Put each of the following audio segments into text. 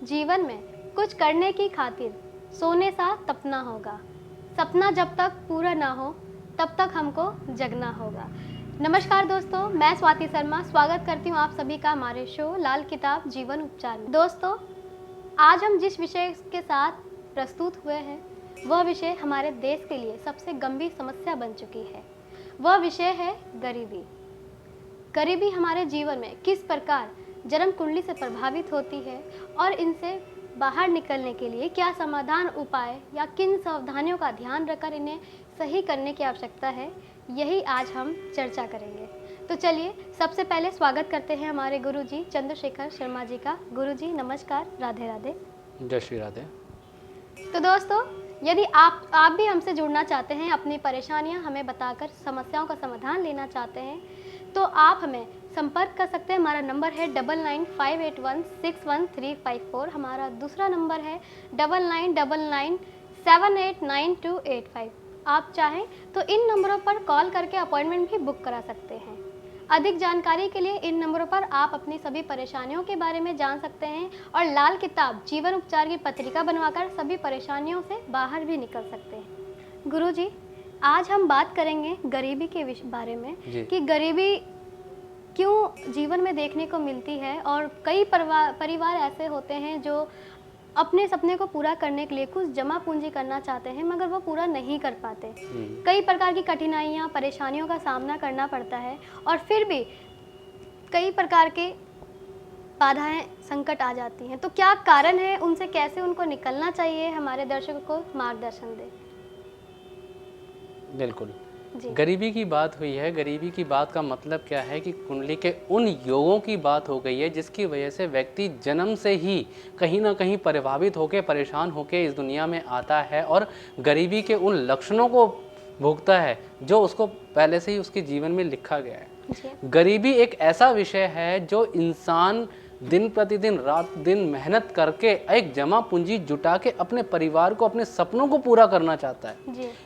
जीवन में कुछ करने की खातिर सोने सा तपना होगा। सपना जब तक पूरा ना हो तब तक हमको जगना होगा। नमस्कार दोस्तों, मैं स्वाति शर्मा स्वागत करती हूँ आप सभी का हमारे शो लाल किताब जीवन उपचार में। दोस्तों, आज हम जिस विषय के साथ प्रस्तुत हुए हैं वह विषय हमारे देश के लिए सबसे गंभीर समस्या बन चुकी है। वह विषय है गरीबी। गरीबी हमारे जीवन में किस प्रकार जन्म कुंडली से प्रभावित होती है और इनसे बाहर निकलने के लिए क्या समाधान उपाय या किन सावधानियों का ध्यान रखकर इन्हें सही करने की आवश्यकता है, यही आज हम चर्चा करेंगे। तो चलिए सबसे पहले स्वागत करते हैं हमारे गुरुजी चंद्रशेखर शर्मा जी का। गुरुजी नमस्कार, राधे राधे। जय श्री राधे। तो दोस्तों, यदि आप भी हमसे जुड़ना चाहते हैं, अपनी परेशानियां हमें बताकर समस्याओं का समाधान लेना चाहते हैं, तो आप हमें संपर्क कर सकते हैं। हमारा नंबर है 9958161354। हमारा दूसरा नंबर है 9999789285। आप चाहें तो इन नंबरों पर कॉल करके अपॉइंटमेंट भी बुक करा सकते हैं। अधिक जानकारी के लिए इन नंबरों पर आप अपनी सभी परेशानियों के बारे में जान सकते हैं और लाल किताब जीवन उपचार की पत्रिका बनवाकर सभी परेशानियों से बाहर भी निकल सकते हैं। गुरुजी, आज हम बात करेंगे गरीबी के बारे में कि गरीबी क्यों जीवन में देखने को मिलती है और कई परिवार ऐसे होते हैं जो अपने सपने को पूरा करने के लिए कुछ जमा पूंजी करना चाहते हैं मगर वो पूरा नहीं कर पाते। कई प्रकार की कठिनाइयाँ परेशानियों का सामना करना पड़ता है और फिर भी कई प्रकार के बाधाएं संकट आ जाती हैं। तो क्या कारण है, उनसे कैसे उनको निकलना चाहिए, हमारे दर्शकों को मार्गदर्शन दें। बिल्कुल, गरीबी की बात हुई है। गरीबी की बात का मतलब क्या है कि कुंडली के उन योगों की बात हो गई है जिसकी वजह से व्यक्ति जन्म से ही कहीं ना कहीं प्रभावित होकर परेशान होकर इस दुनिया में आता है और गरीबी के उन लक्षणों को भोगता है जो उसको पहले से ही उसके जीवन में लिखा गया है। गरीबी एक ऐसा विषय है जो इंसान दिन प्रतिदिन रात दिन मेहनत करके एक जमा पूंजी जुटा के अपने परिवार को, अपने सपनों को पूरा करना चाहता है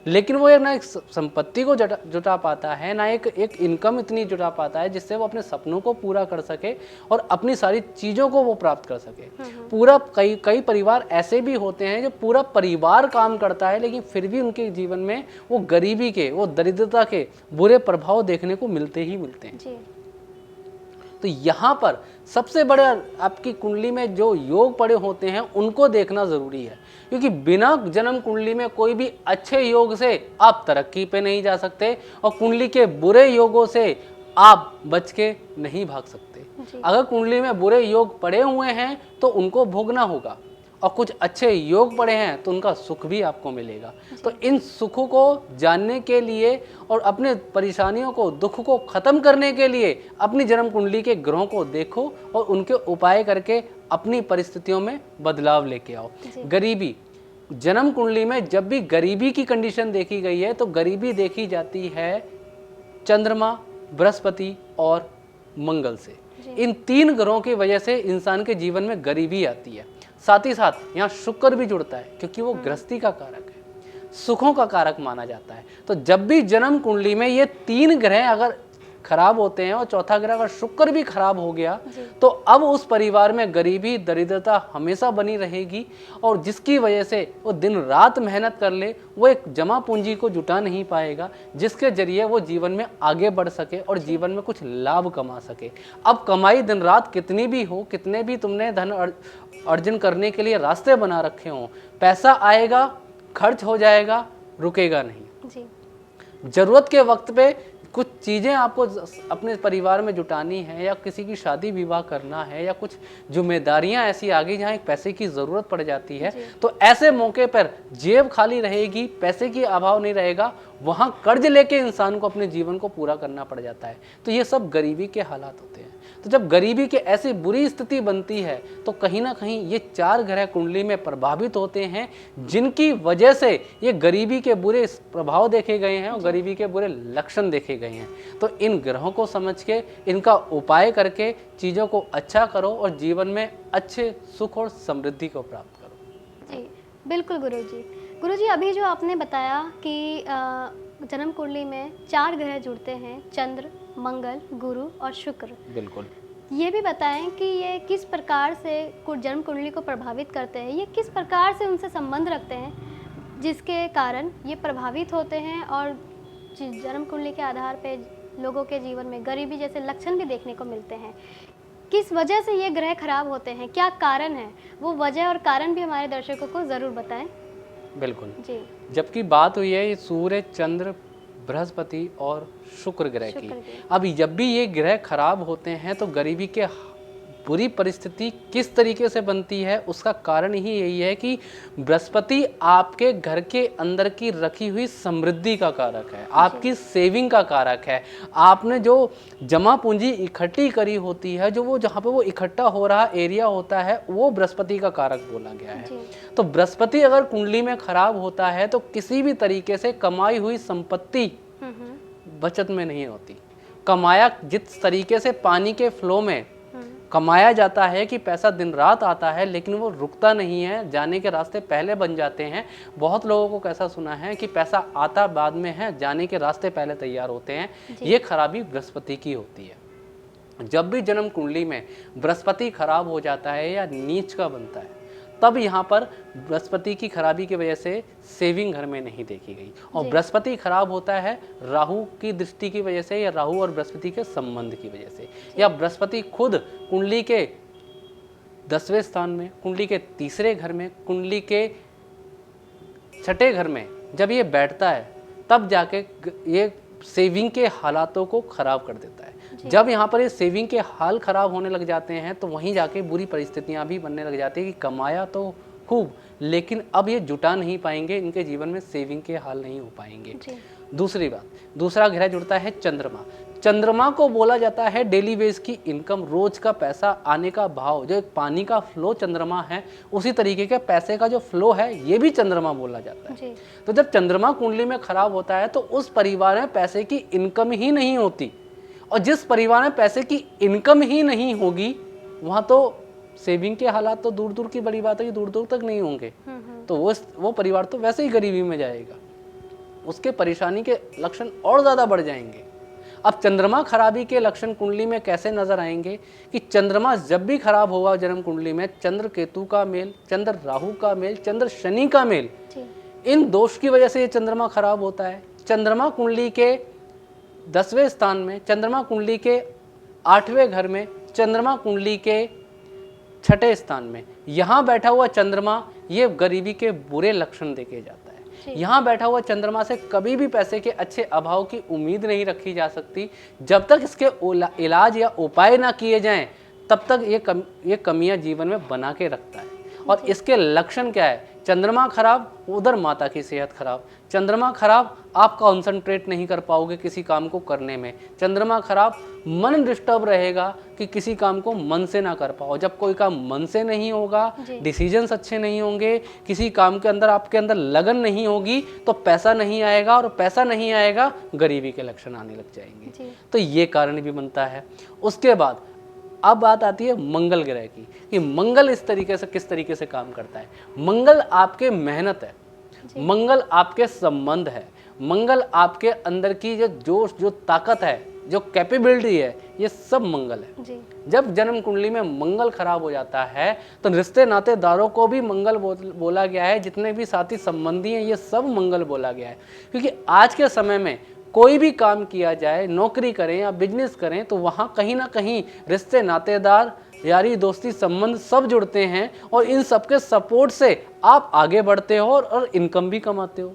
लेकिन वो ना एक संपत्ति को जुटा पाता है, ना एक इनकम इतनी जुटा पाता है जिससे वो अपने सपनों को पूरा कर सके और अपनी सारी चीज़ों को वो प्राप्त कर सके। पूरा कई परिवार ऐसे भी होते हैं जो पूरा परिवार काम करता है लेकिन फिर भी उनके जीवन में वो गरीबी के, वो दरिद्रता के बुरे प्रभाव देखने को मिलते ही मिलते हैं। तो यहाँ पर सबसे बड़े आपकी कुंडली में जो योग पड़े होते हैं उनको देखना ज़रूरी है, क्योंकि बिना जन्म कुंडली में कोई भी अच्छे योग से आप तरक्की पे नहीं जा सकते और कुंडली के बुरे योगों से आप बच के नहीं भाग सकते। अगर कुंडली में बुरे योग पड़े हुए हैं तो उनको भोगना होगा और कुछ अच्छे योग पड़े हैं तो उनका सुख भी आपको मिलेगा। तो इन सुखों को जानने के लिए और अपने परेशानियों को, दुख को ख़त्म करने के लिए अपनी जन्म कुंडली के ग्रहों को देखो और उनके उपाय करके अपनी परिस्थितियों में बदलाव लेके आओ। गरीबी, जन्म कुंडली में जब भी गरीबी की कंडीशन देखी गई है तो गरीबी देखी जाती है चंद्रमा, बृहस्पति और मंगल से। इन तीन ग्रहों की वजह से इंसान के जीवन में गरीबी आती है। साथ ही साथ यहाँ शुक्र भी जुड़ता है क्योंकि वो गृहस्थी का कारक है, सुखों का कारक माना जाता है। तो जब भी जन्म कुंडली में ये तीन ग्रह अगर खराब होते हैं और चौथा ग्रह अगर शुक्र भी खराब हो गया तो अब उस परिवार में गरीबी, दरिद्रता हमेशा बनी रहेगी और जिसकी वजह से वो दिन रात मेहनत कर ले, वो एक जमा पूंजी को जुटा नहीं पाएगा जिसके जरिए वो जीवन में आगे बढ़ सके और जीवन में कुछ लाभ कमा सके। अब कमाई दिन रात कितनी भी हो, कितने भी तुमने धन अर्जन करने के लिए रास्ते बना रखे हों, पैसा आएगा, खर्च हो जाएगा, रुकेगा नहीं। जरूरत के वक्त पे कुछ चीज़ें आपको अपने परिवार में जुटानी है या किसी की शादी विवाह करना है या कुछ जिम्मेदारियां ऐसी आ गई जहाँ एक पैसे की ज़रूरत पड़ जाती है, तो ऐसे मौके पर जेब खाली रहेगी, पैसे की अभाव नहीं रहेगा, वहाँ कर्ज लेके इंसान को अपने जीवन को पूरा करना पड़ जाता है। तो ये सब गरीबी के हालात होते हैं। तो जब गरीबी की ऐसी बुरी स्थिति बनती है तो कहीं ना कहीं ये चार ग्रह कुंडली में प्रभावित होते हैं जिनकी वजह से ये गरीबी के बुरे प्रभाव देखे गए हैं और गरीबी के बुरे लक्षण देखे गए हैं। तो इन ग्रहों को समझ के, इनका उपाय करके चीज़ों को अच्छा करो और जीवन में अच्छे सुख और समृद्धि को प्राप्त करो। जी बिल्कुल गुरुजी। गुरुजी, अभी जो आपने बताया कि जन्म कुंडली में चार ग्रह जुड़ते हैं, चंद्र, मंगल, गुरु और शुक्र। बिल्कुल। ये भी बताएं कि ये किस प्रकार से जन्म कुंडली को प्रभावित करते हैं, ये किस प्रकार से उनसे संबंध रखते हैं जिसके कारण ये प्रभावित होते हैं और जन्म कुंडली के आधार पे लोगों के जीवन में गरीबी जैसे लक्षण भी देखने को मिलते हैं। किस वजह से ये ग्रह खराब होते हैं, क्या कारण है, वो वजह और कारण भी हमारे दर्शकों को ज़रूर बताएं। बिल्कुल जी। जबकि बात हुई है ये सूर्य, चंद्र, बृहस्पति और शुक्र ग्रह की। अब जब भी ये ग्रह खराब होते हैं तो गरीबी के बुरी परिस्थिति किस तरीके से बनती है, उसका कारण ही यही है कि बृहस्पति आपके घर के अंदर की रखी हुई समृद्धि का कारक है, आपकी सेविंग का कारक है। आपने जो जमा पूंजी इकट्ठी करी होती है, जो वो जहाँ पे वो इकट्ठा हो रहा एरिया होता है, वो बृहस्पति का कारक बोला गया है। तो बृहस्पति अगर कुंडली में खराब होता है तो किसी भी तरीके से कमाई हुई संपत्ति बचत में नहीं होती। कमाया जिस तरीके से पानी के फ्लो में कमाया जाता है कि पैसा दिन रात आता है, लेकिन वो रुकता नहीं है, जाने के रास्ते पहले बन जाते हैं। बहुत लोगों को कैसा सुना है कि पैसा आता बाद में है, जाने के रास्ते पहले तैयार होते हैं। ये खराबी बृहस्पति की होती है। जब भी जन्म कुंडली में बृहस्पति खराब हो जाता है या नीच का बनता है, तब यहाँ पर बृहस्पति की खराबी की वजह से सेविंग घर में नहीं देखी गई। और बृहस्पति खराब होता है राहु की दृष्टि की वजह से, या राहु और बृहस्पति के संबंध की वजह से, या बृहस्पति खुद कुंडली के 10वें स्थान में, कुंडली के तीसरे घर में, कुंडली के 6ठे घर में जब ये बैठता है, तब जाके ये सेविंग के हालातों को खराब कर देता है। जब यहाँ पर ये सेविंग के हाल खराब होने लग जाते हैं तो वहीं जाके बुरी परिस्थितियाँ भी बनने लग जाती है कि कमाया तो खूब, लेकिन अब ये जुटा नहीं पाएंगे, इनके जीवन में सेविंग के हाल नहीं हो पाएंगे। दूसरी बात, दूसरा ग्रह जुड़ता है चंद्रमा। चंद्रमा को बोला जाता है डेली बेस की इनकम, रोज का पैसा आने का भाव। जो एक पानी का फ्लो चंद्रमा है, उसी तरीके के पैसे का जो फ्लो है ये भी चंद्रमा बोला जाता है। तो जब चंद्रमा कुंडली में खराब होता है तो उस परिवार में पैसे की इनकम ही नहीं होती, और जिस परिवार में पैसे की इनकम ही नहीं होगी वहाँ तो सेविंग के हालात तो दूर दूर की बड़ी बात है कि दूर दूर तक नहीं होंगे। तो वो परिवार तो वैसे ही गरीबी में जाएगा, उसके परेशानी के लक्षण और ज़्यादा बढ़ जाएंगे। अब चंद्रमा खराबी के लक्षण कुंडली में कैसे नजर आएंगे कि चंद्रमा जब भी खराब होगा जन्म कुंडली में, चंद्र केतु का मेल, चंद्र राहु का मेल, चंद्र शनि का मेल, इन दोष की वजह से ये चंद्रमा खराब होता है। चंद्रमा कुंडली के 10वें स्थान में, चंद्रमा कुंडली के 8वें घर में, चंद्रमा कुंडली के 6ठे स्थान में यहाँ बैठा हुआ चंद्रमा ये गरीबी के बुरे लक्षण देके जाता है। यहाँ बैठा हुआ चंद्रमा से कभी भी पैसे के अच्छे अभाव की उम्मीद नहीं रखी जा सकती। जब तक इसके इलाज या उपाय ना किए जाएं, तब तक ये कमियां जीवन में बना के रखता है। और इसके लक्षण क्या है? चंद्रमा खराब, उधर माता की सेहत खराब। चंद्रमा खराब, आप कंसंट्रेट नहीं कर पाओगे किसी काम को करने में। चंद्रमा खराब, मन डिस्टर्ब रहेगा कि किसी काम को मन से ना कर पाओ। जब कोई काम मन से नहीं होगा, डिसीजंस अच्छे नहीं होंगे, किसी काम के अंदर आपके अंदर लगन नहीं होगी, तो पैसा नहीं आएगा, और पैसा नहीं आएगा, गरीबी के लक्षण आने लग जाएंगे। तो ये कारण भी बनता है। उसके बाद अब बात आती है मंगल ग्रह की, कि मंगल इस तरीके से किस तरीके से काम करता है। मंगल आपके मेहनत है, मंगल आपके संबंध है, मंगल आपके अंदर की जो जोश, जो ताकत है, जो कैपेबिलिटी है, ये सब मंगल है। जब जन्म कुंडली में मंगल खराब हो जाता है तो रिश्ते नातेदारों को भी मंगल बोला गया है। जितने भी साथी संबंधी हैं ये सब मंगल बोला गया है, क्योंकि आज के समय में कोई भी काम किया जाए, नौकरी करें या बिजनेस करें, तो वहाँ कहीं ना कहीं रिश्ते नातेदार, यारी दोस्ती संबंध सब जुड़ते हैं, और इन सबके सपोर्ट से आप आगे बढ़ते हो और इनकम भी कमाते हो।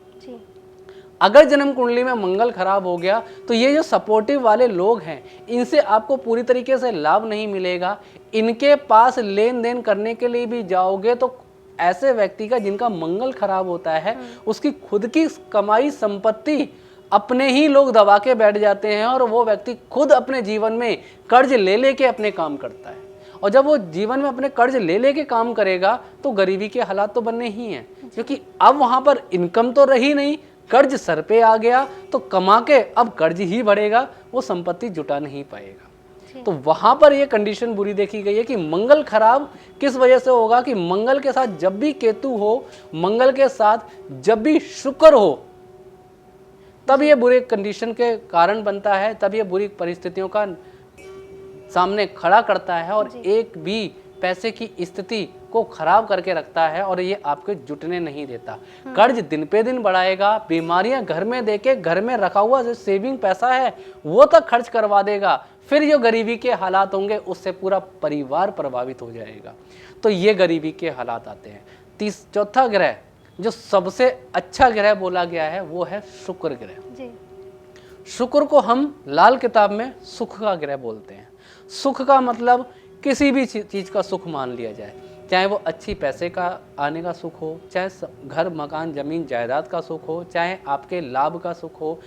अगर जन्म कुंडली में मंगल खराब हो गया तो ये जो सपोर्टिव वाले लोग हैं, इनसे आपको पूरी तरीके से लाभ नहीं मिलेगा। इनके पास लेन देन करने के लिए भी जाओगे तो ऐसे व्यक्ति का जिनका मंगल खराब होता है, उसकी खुद की कमाई संपत्ति अपने ही लोग दबा के बैठ जाते हैं, और वो व्यक्ति खुद अपने जीवन में कर्ज ले लेके अपने काम करता है। और जब वो जीवन में अपने कर्ज ले लेके काम करेगा तो गरीबी के हालात तो बनने ही हैं, क्योंकि अब वहाँ पर इनकम तो रही नहीं, कर्ज सर पे आ गया, तो कमा के अब कर्ज ही बढ़ेगा, वो संपत्ति जुटा नहीं पाएगा। तो वहाँ पर ये कंडीशन बुरी देखी गई है कि मंगल खराब किस वजह से होगा कि मंगल के साथ जब भी केतु हो, मंगल के साथ जब भी शुक्र हो, तब ये बुरे कंडीशन के कारण बनता है, तब ये बुरी परिस्थितियों का सामने खड़ा करता है और जी। एक भी पैसे की स्थिति को खराब करके रखता है और ये आपके जुटने नहीं देता। कर्ज दिन पे दिन बढ़ाएगा, बीमारियां घर में देके घर में रखा हुआ जो सेविंग पैसा है वो तक खर्च करवा देगा। फिर जो गरीबी के हालात होंगे उससे पूरा परिवार प्रभावित हो जाएगा। तो ये गरीबी के हालात आते हैं। चौथा ग्रह जो सबसे अच्छा ग्रह बोला गया है वो है शुक्र ग्रह। जी। शुक्र को हम लाल किताब में सुख का ग्रह बोलते हैं। सुख का मतलब किसी भी चीज़ का सुख मान लिया जाए, चाहे वो अच्छी पैसे का आने का सुख हो, चाहे घर मकान ज़मीन जायदाद का सुख हो, चाहे आपके लाभ का सुख हो,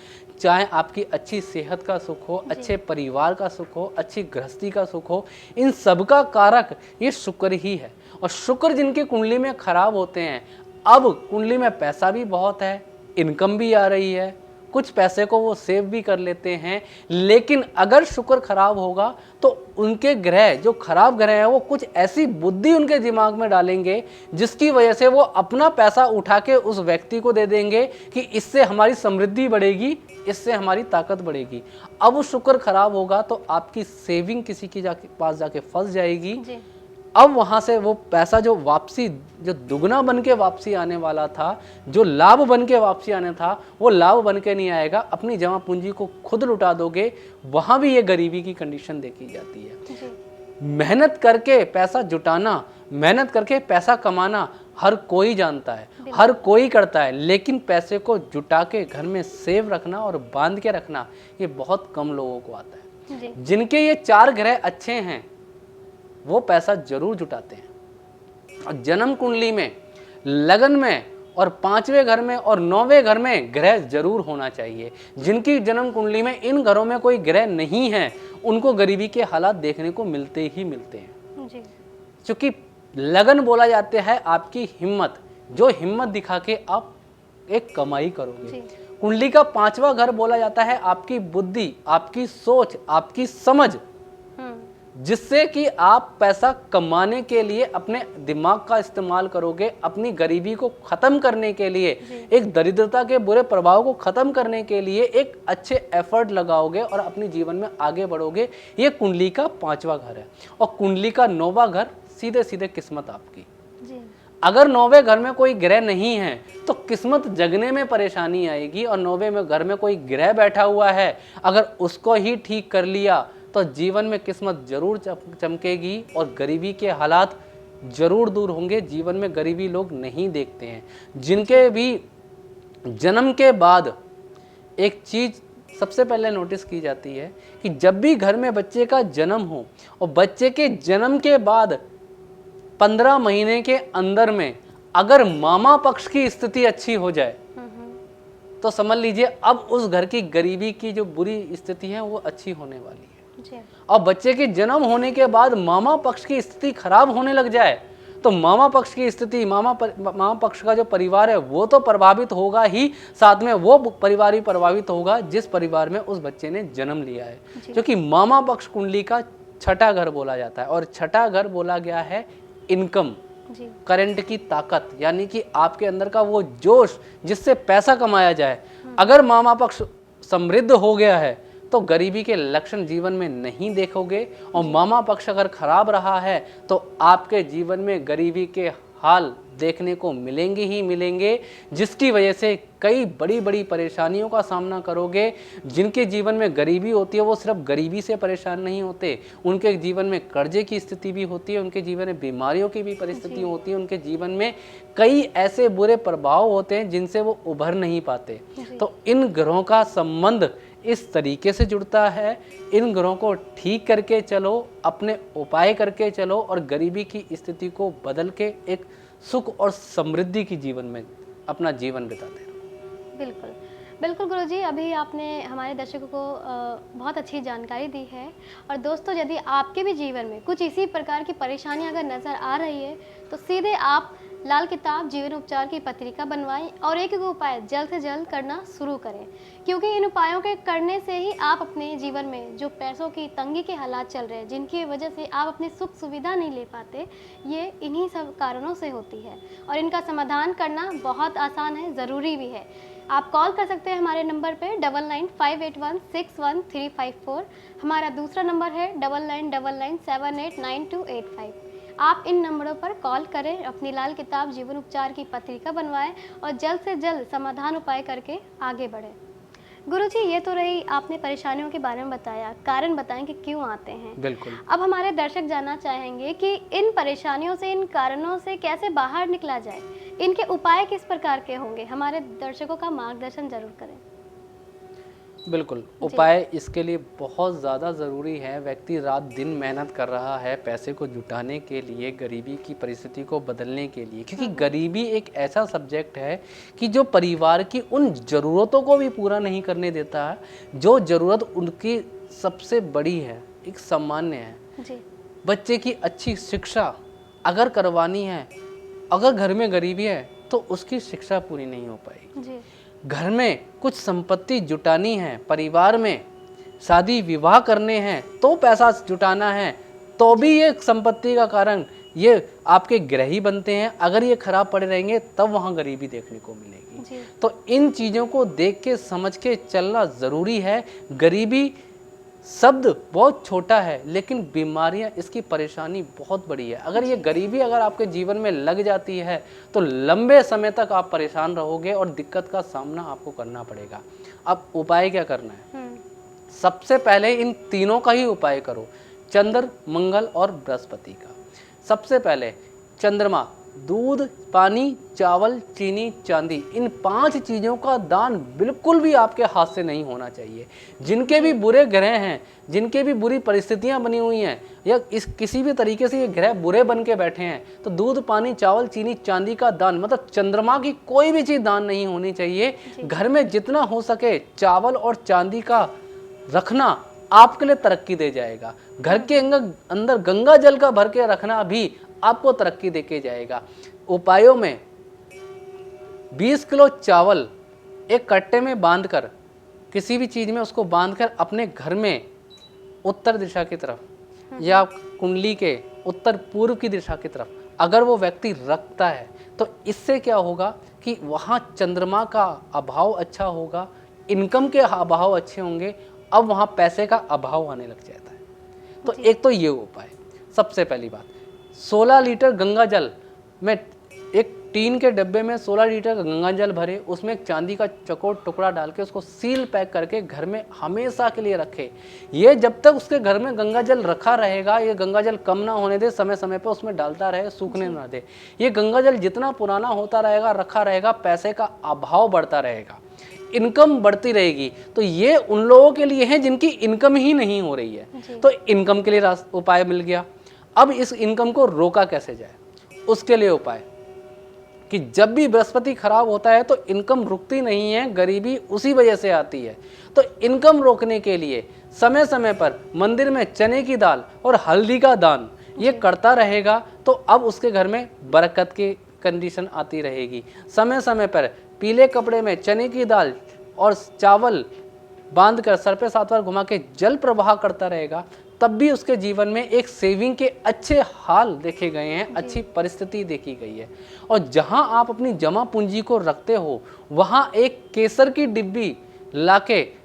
चाहे आपकी अच्छी सेहत का सुख हो, अच्छे परिवार का सुख हो, अच्छी गृहस्थी का सुख हो, इन सब का कारक ये शुक्र ही है। और शुक्र जिनकी कुंडली में खराब होते हैं, अब कुंडली में पैसा भी बहुत है, इनकम भी आ रही है, कुछ पैसे को वो सेव भी कर लेते हैं, लेकिन अगर शुक्र खराब होगा तो उनके ग्रह जो खराब ग्रह हैं वो कुछ ऐसी बुद्धि उनके दिमाग में डालेंगे जिसकी वजह से वो अपना पैसा उठा के उस व्यक्ति को दे देंगे कि इससे हमारी समृद्धि बढ़ेगी, इससे हमारी ताकत बढ़ेगी। अब वो शुक्र खराब होगा तो आपकी सेविंग किसी के पास जाके फंस जाएगी जी। अब वहाँ से वो पैसा जो वापसी जो दुगना बन के वापसी आने वाला था, जो लाभ बन के वापसी आने था, वो लाभ बन के नहीं आएगा। अपनी जमा पूंजी को खुद लुटा दोगे। वहाँ भी ये गरीबी की कंडीशन देखी जाती है। जी। मेहनत करके पैसा जुटाना, मेहनत करके पैसा कमाना हर कोई जानता है, हर कोई करता है, लेकिन पैसे को जुटा के घर में सेव रखना और बांध के रखना ये बहुत कम लोगों को आता है। जी। जिनके ये 4 ग्रह अच्छे हैं वो पैसा जरूर जुटाते हैं। और जन्म कुंडली में, लगन में और 5वें घर में और 9वें घर में ग्रह जरूर होना चाहिए। जिनकी जन्म कुंडली में इन घरों में कोई ग्रह नहीं है उनको गरीबी के हालात देखने को मिलते ही मिलते हैं। जी। क्योंकि लगन बोला जाता है आपकी हिम्मत, जो हिम्मत दिखा के आप एक कमाई करोगे। कुंडली का 5वां घर बोला जाता है आपकी बुद्धि, आपकी सोच, आपकी समझ, जिससे कि आप पैसा कमाने के लिए अपने दिमाग का इस्तेमाल करोगे, अपनी गरीबी को खत्म करने के लिए, एक दरिद्रता के बुरे प्रभाव को खत्म करने के लिए एक अच्छे एफर्ट लगाओगे और अपने जीवन में आगे बढ़ोगे। ये कुंडली का 5वां घर है। और कुंडली का 9वां घर सीधे सीधे किस्मत आपकी। जी। अगर 9वें घर में कोई ग्रह नहीं है तो किस्मत जगने में परेशानी आएगी। और 9वें में घर में कोई ग्रह बैठा हुआ है, अगर उसको ही ठीक कर लिया तो जीवन में किस्मत जरूर चमकेगी और गरीबी के हालात जरूर दूर होंगे। जीवन में गरीबी लोग नहीं देखते हैं। जिनके भी जन्म के बाद एक चीज सबसे पहले नोटिस की जाती है कि जब भी घर में बच्चे का जन्म हो और बच्चे के जन्म के बाद 15 महीने के अंदर में अगर मामा पक्ष की स्थिति अच्छी हो जाए तो समझ लीजिए अब उस घर की गरीबी की जो बुरी स्थिति है वो अच्छी होने वाली है। और बच्चे के जन्म होने के बाद मामा पक्ष की स्थिति खराब होने लग जाए तो मामा पक्ष की स्थिति, मामा पक्ष का जो परिवार है वो तो प्रभावित होगा ही, साथ में वो परिवार भी प्रभावित होगा जिस परिवार में उस बच्चे ने जन्म लिया है। क्योंकि मामा पक्ष कुंडली का 6ठा घर बोला जाता है और 6ठा घर बोला गया है इनकम, करंट की ताकत, यानी कि आपके अंदर का वो जोश जिससे पैसा कमाया जाए। अगर मामा पक्ष समृद्ध हो गया है तो गरीबी के लक्षण जीवन में नहीं देखोगे। और मामा पक्ष अगर खराब रहा है तो आपके जीवन में गरीबी के हाल देखने को मिलेंगे ही मिलेंगे, जिसकी वजह से कई बड़ी बड़ी परेशानियों का सामना करोगे। जिनके जीवन में गरीबी होती है वो सिर्फ गरीबी से परेशान नहीं होते, उनके जीवन में कर्जे की स्थिति भी होती है, उनके जीवन में बीमारियों की भी परिस्थिति होती है, उनके जीवन में कई ऐसे बुरे प्रभाव होते हैं जिनसे वो उभर नहीं पाते। तो इन ग्रहों का संबंध इस तरीके से जुड़ता है। इन ग्रहों को ठीक करके चलो, अपने उपाय करके चलो और गरीबी की स्थिति को बदल के एक सुख और समृद्धि की जीवन में अपना जीवन बिताते रहो। बिल्कुल बिल्कुल गुरुजी, अभी आपने हमारे दर्शकों को बहुत अच्छी जानकारी दी है। और दोस्तों, यदि आपके भी जीवन में कुछ इसी प्रकार की परेशानी अगर नज़र आ रही है तो सीधे आप लाल किताब जीवन उपचार की पत्रिका बनवाएं और एक उपाय जल्द से जल्द करना शुरू करें, क्योंकि इन उपायों के करने से ही आप अपने जीवन में जो पैसों की तंगी के हालात चल रहे हैं, जिनकी वजह से आप अपनी सुख सुविधा नहीं ले पाते, ये इन्हीं सब कारणों से होती है। और इनका समाधान करना बहुत आसान है, ज़रूरी भी है। आप कॉल कर सकते हैं हमारे नंबर पे 9958161354। हमारा दूसरा नंबर है 9999789285। आप इन नंबरों पर कॉल करें, अपनी लाल किताब जीवन उपचार की पत्रिका बनवाएं और जल्द से जल्द समाधान उपाय करके आगे बढ़ें। गुरुजी, ये तो रही आपने परेशानियों के बारे में बताया, कारण बताएं कि क्यों आते हैं। बिल्कुल। अब हमारे दर्शक जानना चाहेंगे कि इन परेशानियों से, इन कारणों से कैसे बाहर निकला जाए, इनके उपाय किस प्रकार के होंगे। हमारे दर्शकों का मार्गदर्शन जरूर करें। बिल्कुल, उपाय इसके लिए बहुत ज़्यादा ज़रूरी है। व्यक्ति रात दिन मेहनत कर रहा है पैसे को जुटाने के लिए, गरीबी की परिस्थिति को बदलने के लिए, क्योंकि गरीबी एक ऐसा सब्जेक्ट है कि जो परिवार की उन ज़रूरतों को भी पूरा नहीं करने देता है जो ज़रूरत उनकी सबसे बड़ी है, एक सामान्य है। जी। बच्चे की अच्छी शिक्षा अगर करवानी है, अगर घर में गरीबी है तो उसकी शिक्षा पूरी नहीं हो पाएगी। जी। घर में कुछ संपत्ति जुटानी है, परिवार में शादी विवाह करने हैं तो पैसा जुटाना है, तो भी ये संपत्ति का कारण ये आपके ग्रह ही बनते हैं। अगर ये खराब पड़े रहेंगे तब वहाँ गरीबी देखने को मिलेगी। जी। तो इन चीज़ों को देख के समझ के चलना ज़रूरी है। गरीबी शब्द बहुत छोटा है लेकिन बीमारियां, इसकी परेशानी बहुत बड़ी है। अगर ये गरीबी अगर आपके जीवन में लग जाती है तो लंबे समय तक आप परेशान रहोगे और दिक्कत का सामना आपको करना पड़ेगा। अब उपाय क्या करना है? सबसे पहले इन तीनों का ही उपाय करो, चंद्र, मंगल और बृहस्पति का। सबसे पहले चंद्रमा, दूध, पानी, चावल, चीनी, चांदी, इन 5 चीज़ों का दान बिल्कुल भी आपके हाथ से नहीं होना चाहिए। जिनके भी बुरे ग्रह हैं, जिनके भी बुरी परिस्थितियां बनी हुई हैं, या इस किसी भी तरीके से ये ग्रह बुरे बन के बैठे हैं, तो दूध, पानी, चावल, चीनी, चांदी का दान, मतलब चंद्रमा की कोई भी चीज़ दान नहीं होनी चाहिए। घर में जितना हो सके चावल और चांदी का रखना आपके लिए तरक्की दे जाएगा। घर के अंदर गंगा जल का भर के रखना भी आपको तरक्की देके जाएगा। उपायों में 20 किलो चावल एक कट्टे में बांधकर, किसी भी चीज़ में उसको बांधकर अपने घर में उत्तर दिशा की तरफ या कुंडली के उत्तर पूर्व की दिशा की तरफ अगर वो व्यक्ति रखता है तो इससे क्या होगा कि वहाँ चंद्रमा का अभाव अच्छा होगा, इनकम के अभाव अच्छे होंगे, अब वहाँ पैसे का अभाव आने लग जाता है। तो एक तो ये उपाय। सबसे पहली बात, 16 लीटर गंगा जल में, एक टीन के डब्बे में 16 लीटर गंगा जल भरे, उसमें एक चांदी का चौकोर टुकड़ा डाल के उसको सील पैक करके घर में हमेशा के लिए रखे। ये जब तक उसके घर में गंगा जल रखा रहेगा, ये गंगा जल कम ना होने दे, समय समय पर उसमें डालता रहे, सूखने ना दे। ये गंगा जल जितना पुराना होता रहेगा, रखा रहेगा, पैसे का अभाव बढ़ता रहेगा, इनकम बढ़ती रहेगी। तो ये उन लोगों के लिए है जिनकी इनकम ही नहीं हो रही है, तो इनकम के लिए उपाय मिल गया। अब इस इनकम को रोका कैसे जाए, उसके लिए उपाय कि जब भी बृहस्पति खराब होता है तो इनकम रुकती नहीं है, गरीबी उसी वजह से आती है। तो इनकम रोकने के लिए समय समय पर मंदिर में चने की दाल और हल्दी का दान ये करता रहेगा तो अब उसके घर में बरकत की कंडीशन आती रहेगी। समय समय पर पीले कपड़े में चने की दाल और चावल बांधकर सर पे 7 बार घुमा के जल प्रवाह करता रहेगा, तब भी उसके जीवन में एक सेविंग के अच्छे हाल देखे गए हैं, अच्छी परिस्थिति देखी गई है। और जहां आप अपनी जमा पूंजी को रखते हो वहां एक केसर की डिब्बी लाके,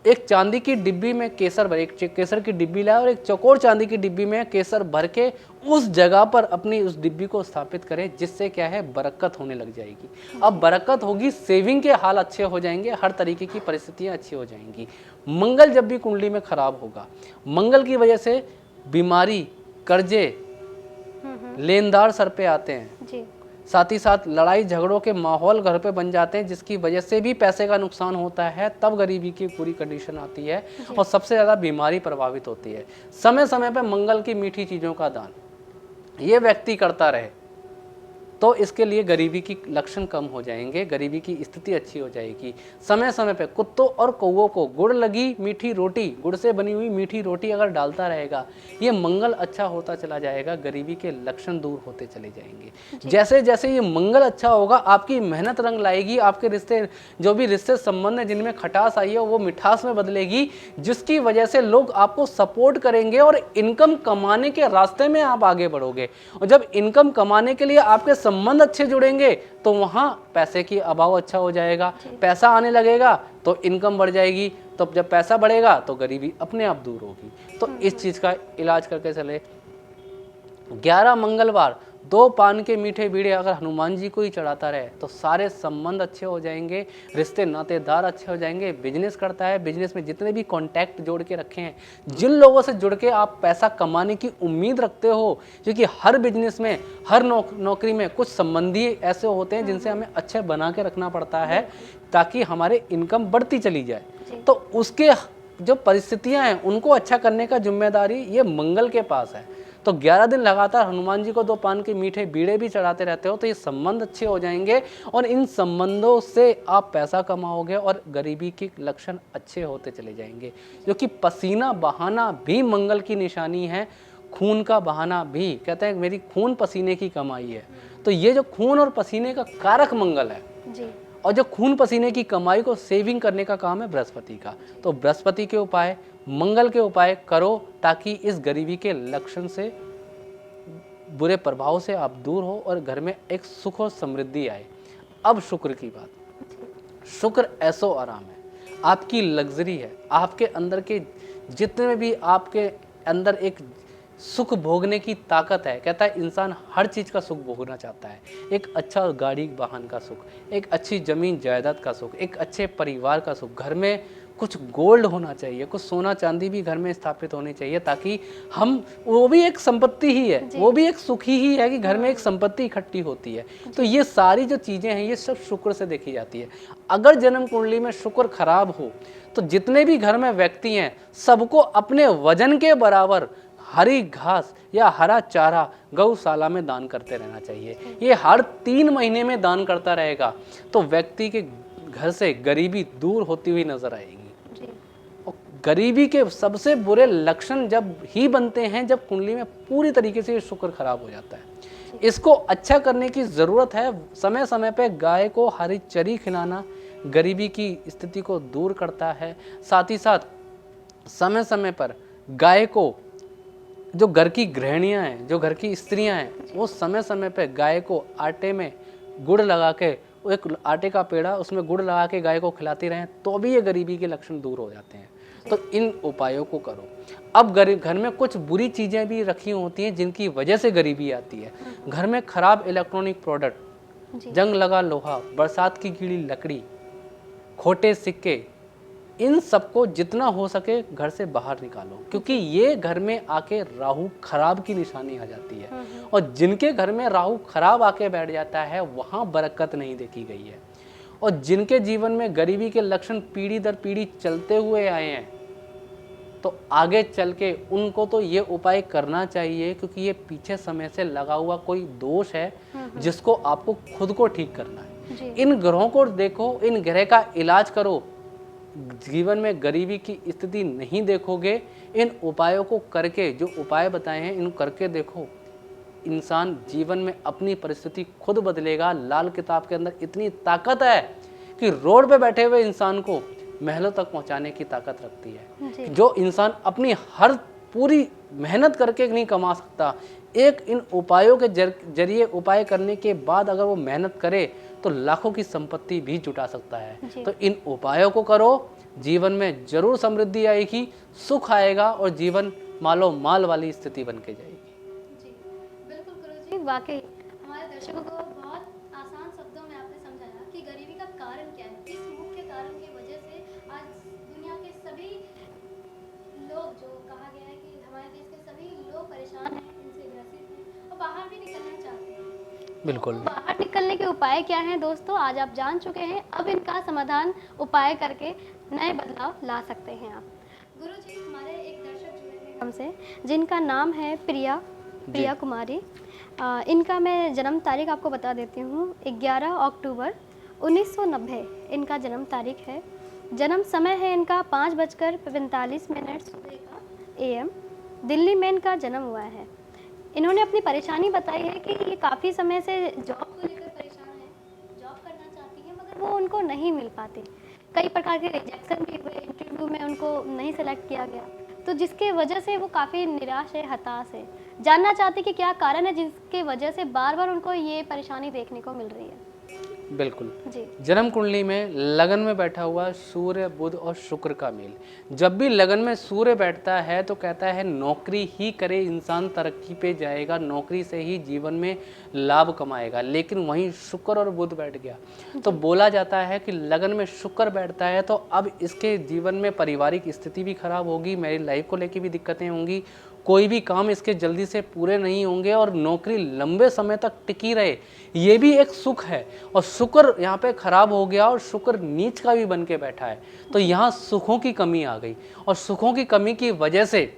एक चांदी की डिब्बी में केसर भर, एक केसर की डिब्बी लाए और एक चौकोर चांदी की डिब्बी में केसर भर के उस जगह पर अपनी उस डिब्बी को स्थापित करें, जिससे क्या है बरकत होने लग जाएगी। अब बरकत होगी, सेविंग के हाल अच्छे हो जाएंगे, हर तरीके की परिस्थितियां अच्छी हो जाएंगी। मंगल जब भी कुंडली में खराब होगा, मंगल की वजह से बीमारी, कर्जे, लेनदार सर पे आते हैं जी। साथ ही साथ लड़ाई झगड़ों के माहौल घर पे बन जाते हैं, जिसकी वजह से भी पैसे का नुकसान होता है, तब गरीबी की पूरी कंडीशन आती है और सबसे ज़्यादा बीमारी प्रभावित होती है। समय समय पर मंगल की मीठी चीज़ों का दान ये व्यक्ति करता रहे तो इसके लिए गरीबी की लक्षण कम हो जाएंगे, गरीबी की स्थिति अच्छी हो जाएगी। समय समय पे कुत्तों और कौवों को गुड़ लगी मीठी रोटी, गुड़ से बनी हुई मीठी रोटी अगर डालता रहेगा, ये मंगल अच्छा होता चला जाएगा, गरीबी के लक्षण दूर होते चले जाएंगे। जैसे जैसे ये मंगल अच्छा होगा, आपकी मेहनत रंग लाएगी, आपके रिश्ते, जो भी रिश्ते संबंध है जिनमें खटास आई है वो मिठास में बदलेगी, जिसकी वजह से लोग आपको सपोर्ट करेंगे और इनकम कमाने के रास्ते में आप आगे बढ़ोगे। और जब इनकम कमाने के लिए आपके संबंध अच्छे जुड़ेंगे तो वहाँ पैसे की अभाव अच्छा हो जाएगा, पैसा आने लगेगा तो इनकम बढ़ जाएगी, तो जब पैसा बढ़ेगा तो गरीबी अपने आप दूर होगी। तो इस चीज़ का इलाज करके चले। 11 मंगलवार 2 पान के मीठे बीड़े अगर हनुमान जी को ही चढ़ाता रहे तो सारे संबंध अच्छे हो जाएंगे, रिश्ते नातेदार अच्छे हो जाएंगे। बिजनेस करता है, बिजनेस में जितने भी कॉन्टैक्ट जोड़ के रखे हैं, जिन लोगों से जुड़ के आप पैसा कमाने की उम्मीद रखते हो, क्योंकि हर बिजनेस में, हर नौकरी में कुछ संबंधी ऐसे होते हैं जिनसे हमें अच्छे बना के रखना पड़ता है ताकि हमारे इनकम बढ़ती चली जाए। तो उसके जो परिस्थितियां हैं उनको अच्छा करने का जिम्मेदारी ये मंगल के पास है। तो 11 दिन लगातार हनुमान जी को 2 पान के मीठे बीड़े भी चढ़ाते रहते हो तो ये संबंध अच्छे हो जाएंगे और इन संबंधों से आप पैसा कमाओगे और गरीबी के लक्षण अच्छे होते चले जाएंगे। क्योंकि पसीना बहाना भी मंगल की निशानी है, खून का बहाना भी, कहते हैं मेरी खून पसीने की कमाई है। तो ये जो खून और पसीने का कारक मंगल है जी। और जो खून पसीने की कमाई को सेविंग करने का काम है बृहस्पति का। तो बृहस्पति के उपाय, मंगल के उपाय करो ताकि इस गरीबी के लक्षण से, बुरे प्रभाव से आप दूर हो और घर में एक सुख और समृद्धि आए। अब शुक्र की बात। शुक्र ऐसो आराम है, आपकी लग्जरी है, आपके अंदर के जितने भी आपके अंदर एक सुख भोगने की ताकत है। कहता है इंसान हर चीज़ का सुख भोगना चाहता है, एक अच्छा गाड़ी वाहन का सुख, एक अच्छी ज़मीन जायदाद का सुख, एक अच्छे परिवार का सुख, घर में कुछ गोल्ड होना चाहिए, कुछ सोना चांदी भी घर में स्थापित होनी चाहिए ताकि हम, वो भी एक संपत्ति ही है, वो भी एक सुख ही है कि घर में एक संपत्ति इकट्ठी होती है। तो ये सारी जो चीज़ें हैं ये सब शुक्र से देखी जाती है। अगर जन्म कुंडली में शुक्र खराब हो तो जितने भी घर में व्यक्ति हैं सबको अपने वजन के बराबर हरी घास या हरा चारा गौशाला में दान करते रहना चाहिए। ये हर 3 महीने में दान करता रहेगा तो व्यक्ति के घर से गरीबी दूर होती हुई नजर आएगी। और गरीबी के सबसे बुरे लक्षण जब ही बनते हैं जब कुंडली में पूरी तरीके से शुक्र खराब हो जाता है। इसको अच्छा करने की जरूरत है। समय समय पे गाय को हरी चरी खिलाना गरीबी की स्थिति को दूर करता है। साथ ही साथ समय समय पर गाय को, जो घर की गृहिणियां हैं, जो घर की स्त्रियां हैं, वो समय समय पे गाय को आटे में गुड़ लगा के, वो एक आटे का पेड़ा उसमें गुड़ लगा के गाय को खिलाती रहें तो भी ये गरीबी के लक्षण दूर हो जाते हैं। तो इन उपायों को करो। अब घर में कुछ बुरी चीज़ें भी रखी होती हैं जिनकी वजह से गरीबी आती है। घर में खराब इलेक्ट्रॉनिक प्रोडक्ट, जंग लगा लोहा, बरसात की गीली लकड़ी, खोटे सिक्के, इन सबको जितना हो सके घर से बाहर निकालो क्योंकि ये घर में आके राहु खराब की निशानी आ जाती है। और जिनके घर में राहु खराब आके बैठ जाता है वहाँ बरकत नहीं देखी गई है। और जिनके जीवन में गरीबी के लक्षण पीढ़ी दर पीढ़ी चलते हुए आए हैं तो आगे चल के उनको तो ये उपाय करना चाहिए क्योंकि ये पीछे समय से लगा हुआ कोई दोष है जिसको आपको खुद को ठीक करना है। इन ग्रहों को देखो, इन ग्रह का इलाज करो, जीवन में गरीबी की स्थिति नहीं देखोगे। इन उपायों को करके, जो उपाय बताए हैं इन करके देखो, इंसान जीवन में अपनी परिस्थिति खुद बदलेगा। लाल किताब के अंदर इतनी ताकत है कि रोड पे बैठे हुए इंसान को महलों तक पहुंचाने की ताकत रखती है। जो इंसान अपनी हर पूरी मेहनत करके नहीं कमा सकता, एक इन उपायों के जरिए उपाय करने के बाद अगर वो मेहनत करे तो लाखों की संपत्ति भी जुटा सकता है। तो इन उपायों को करो, जीवन में जरूर समृद्धि आएगी, सुख आएगा और जीवन मालो माल वाली स्थिति बन के जाएगी। जी बिल्कुल गुरुजी, वाकई हमारे दर्शकों को बहुत आसान शब्दों में आपने समझाया कि गरीबी का कारण क्या है, किस मुख्य कारण की वजह से आज दुनिया के सभी लोग, जो कहा गया है कि हमारे देश के सभी लोग परेशान हैं, इनसे ग्रसित हैं और बाहर भी निकलना चाहते हैं। बिल्कुल, तो बाहर निकलने के उपाय क्या हैं दोस्तों, आज आप जान चुके हैं। अब इनका समाधान उपाय करके नए बदलाव ला सकते हैं आप। गुरुजी, हमारे एक दर्शक जुड़े हैं हमसे जिनका नाम है प्रिया कुमारी। इनका मैं जन्म तारीख आपको बता देती हूँ। 11 अक्टूबर 1990 इनका जन्म तारीख है। जन्म समय है इनका 5:45 सुबह का AM। दिल्ली में इनका जन्म हुआ है। इन्होंने अपनी परेशानी बताई है कि ये काफ़ी समय से जॉब को लेकर परेशान है, जॉब करना चाहती है मगर वो उनको नहीं मिल पाती। कई प्रकार के रिजेक्शन भी हुए, इंटरव्यू में उनको नहीं सेलेक्ट किया गया, तो जिसके वजह से वो काफ़ी निराश है, हताश है। जानना चाहते कि क्या कारण है जिसकी वजह से बार बार उनको ये परेशानी देखने को मिल रही है। बिल्कुल। जी। जन्म कुंडली में लगन में बैठा हुआ सूर्य, बुध और शुक्र का मेल। जब भी लगन में सूर्य बैठता है तो कहता है नौकरी ही करे इंसान तरक्की पे जाएगा, नौकरी से ही जीवन में लाभ कमाएगा। लेकिन वहीं शुक्र और बुध बैठ गया तो बोला जाता है कि लगन में शुक्र बैठता है तो अब इसके जीवन में पारिवारिक स्थिति भी खराब होगी, मैरिज लाइफ को लेकर भी दिक्कतें होंगी, कोई भी काम इसके जल्दी से पूरे नहीं होंगे और नौकरी लंबे समय तक टिकी रहे, ये भी एक सुख है। और शुक्र यहाँ पे खराब हो गया और शुक्र नीच का भी बन के बैठा है, तो यहाँ सुखों की कमी आ गई और सुखों की कमी की वजह से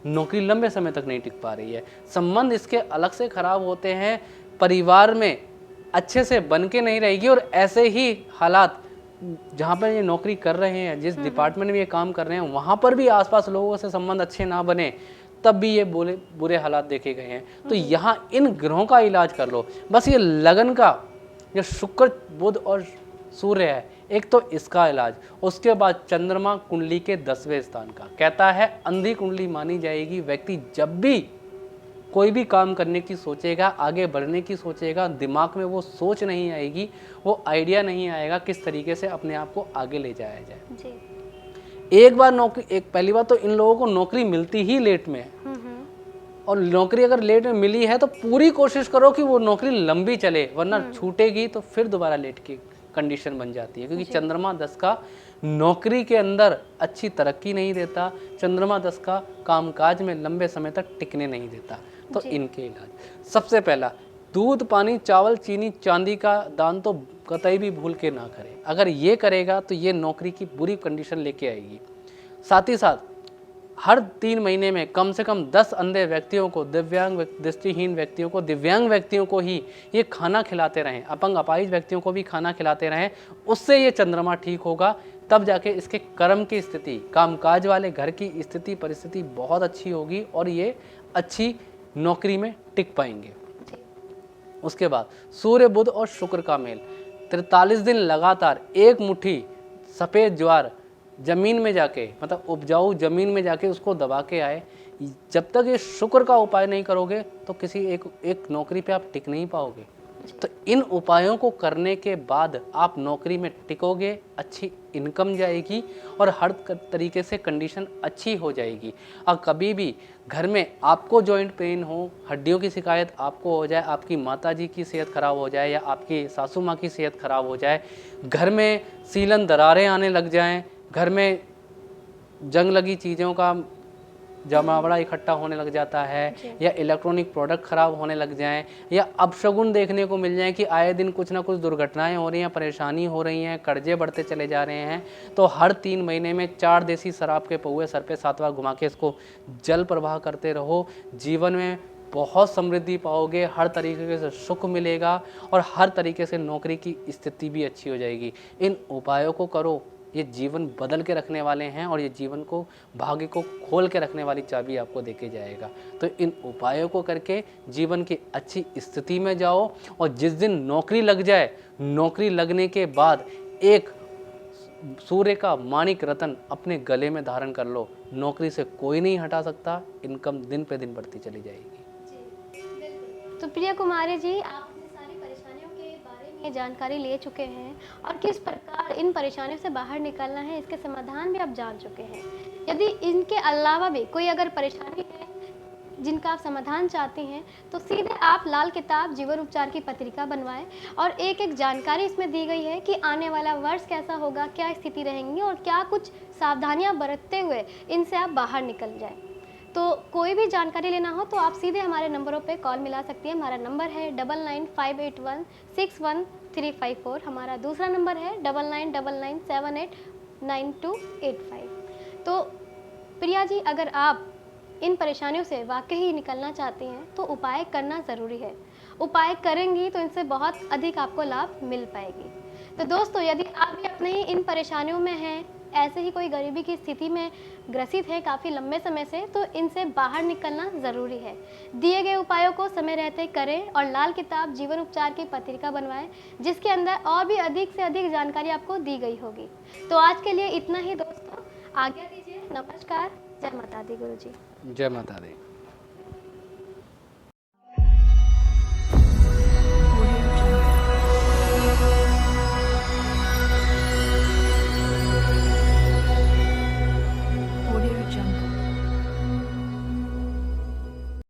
नौकरी लंबे समय तक नहीं टिक पा रही है। संबंध इसके अलग से खराब होते हैं, परिवार में अच्छे से बन के नहीं रहेगी और ऐसे ही हालात जहाँ पर ये नौकरी कर रहे हैं, जिस डिपार्टमेंट में ये काम कर रहे हैं, वहाँ पर भी आसपास लोगों से संबंध अच्छे ना बने तब भी ये बुरे हालात देखे गए हैं। तो यहाँ इन ग्रहों का इलाज कर लो। बस ये लगन का जो शुक्र, बुध और सूर्य है, एक तो इसका इलाज, उसके बाद चंद्रमा कुंडली के 10वें स्थान का। कहता है अंधी कुंडली मानी जाएगी। व्यक्ति जब भी कोई भी काम करने की सोचेगा, आगे बढ़ने की सोचेगा, दिमाग में वो सोच नहीं आएगी, वो आइडिया नहीं आएगा किस तरीके से अपने आप को आगे ले जाया जाए जी। एक बार नौकरी, एक पहली बात तो इन लोगों को नौकरी मिलती ही लेट में है और नौकरी अगर लेट में मिली है तो पूरी कोशिश करो कि वो नौकरी लंबी चले, वरना छूटेगी तो फिर दोबारा लेट की कंडीशन बन जाती है। क्योंकि चंद्रमा 10 का नौकरी के अंदर अच्छी तरक्की नहीं देता, चंद्रमा 10 का कामकाज में लंबे समय तक टिकने नहीं देता। तो इनके इलाज सबसे पहला, दूध, पानी, चावल, चीनी, चांदी का दान तो कतई भी भूल के ना करे। अगर ये करेगा तो ये नौकरी की बुरी कंडीशन लेके आएगी। साथ ही साथ हर 3 महीने में कम से कम 10 अंधे व्यक्तियों को, दिव्यांग, दृष्टिहीन व्यक्तियों को, दिव्यांग व्यक्तियों को ही ये खाना खिलाते रहें, अपंग अपाहिज व्यक्तियों को भी खाना खिलाते रहें। उससे ये चंद्रमा ठीक होगा, तब जाके इसके कर्म की स्थिति, कामकाज वाले घर की स्थिति, परिस्थिति बहुत अच्छी होगी और ये अच्छी नौकरी में टिक पाएंगे। उसके बाद सूर्य, बुध और शुक्र का मेल। 43 दिन लगातार एक मुट्ठी सफ़ेद ज्वार जमीन में जाके, मतलब उपजाऊ जमीन में जाके उसको दबा के आए। जब तक ये शुक्र का उपाय नहीं करोगे तो किसी एक नौकरी पे आप टिक नहीं पाओगे। तो इन उपायों को करने के बाद आप नौकरी में टिकोगे, अच्छी इनकम जाएगी और हर तरीके से कंडीशन अच्छी हो जाएगी। और कभी भी घर में आपको जॉइंट पेन हो, हड्डियों की शिकायत आपको हो जाए, आपकी माताजी की सेहत खराब हो जाए या आपकी सासू माँ की सेहत खराब हो जाए, घर में सीलन दरारें आने लग जाएं, घर में जंग लगी चीज़ों का जमावड़ा इकट्ठा होने लग जाता है, या इलेक्ट्रॉनिक प्रोडक्ट खराब होने लग जाएं, या अपशगुन देखने को मिल जाए कि आए दिन कुछ ना कुछ दुर्घटनाएं हो रही हैं, परेशानी हो रही हैं, कर्जे बढ़ते चले जा रहे हैं, तो हर 3 महीने में 4 देसी शराब के पौए सर पे 7 बार घुमा के इसको जल प्रवाह करते रहो। जीवन में बहुत समृद्धि पाओगे, हर तरीके से सुख मिलेगा और हर तरीके से नौकरी की स्थिति भी अच्छी हो जाएगी। इन उपायों को करो, ये जीवन बदल के रखने वाले हैं और ये जीवन को, भाग्य को खोल के रखने वाली चाबी आपको देके जाएगा। तो इन उपायों को करके जीवन की अच्छी स्थिति में जाओ और जिस दिन नौकरी लग जाए, नौकरी लगने के बाद एक सूर्य का माणिक रतन अपने गले में धारण कर लो। नौकरी से कोई नहीं हटा सकता, इनकम दिन पे दिन बढ़ती चली जाएगी। तो प्रिया कुमारी जी, आप सारी परेशानियों के बारे में जानकारी ले चुके हैं और किस प्रकार इन परेशानियों से बाहर निकलना है, इसके समाधान भी आप जान चुके हैं। यदि इनके अलावा भी कोई अगर परेशानी है जिनका आप समाधान चाहते हैं तो सीधे आप लाल किताब जीवन उपचार की पत्रिका बनवाएं और एक एक जानकारी इसमें दी गई है कि आने वाला वर्ष कैसा होगा, क्या स्थिति रहेंगी और क्या कुछ सावधानियां बरतते हुए इनसे आप बाहर निकल जाएं। तो कोई भी जानकारी लेना हो तो आप सीधे हमारे नंबरों पे कॉल मिला सकती हैं। हमारा नंबर है 9958161354। हमारा दूसरा नंबर है 9999789285। तो प्रिया जी, अगर आप इन परेशानियों से वाकई ही निकलना चाहती हैं तो उपाय करना ज़रूरी है। उपाय करेंगी तो इनसे बहुत अधिक आपको लाभ मिल पाएगी। तो दोस्तों, यदि आप भी अपने ही इन परेशानियों में हैं, ऐसे ही कोई गरीबी की स्थिति में ग्रसित है काफ़ी लंबे समय से, तो इनसे बाहर निकलना ज़रूरी है। दिए गए उपायों को समय रहते करें और लाल किताब जीवन उपचार की पत्रिका बनवाएं, जिसके अंदर और भी अधिक से अधिक जानकारी आपको दी गई होगी। तो आज के लिए इतना ही दोस्तों, आज्ञा दीजिए। नमस्कार। जय माता दी गुरु जी। जय माता दी।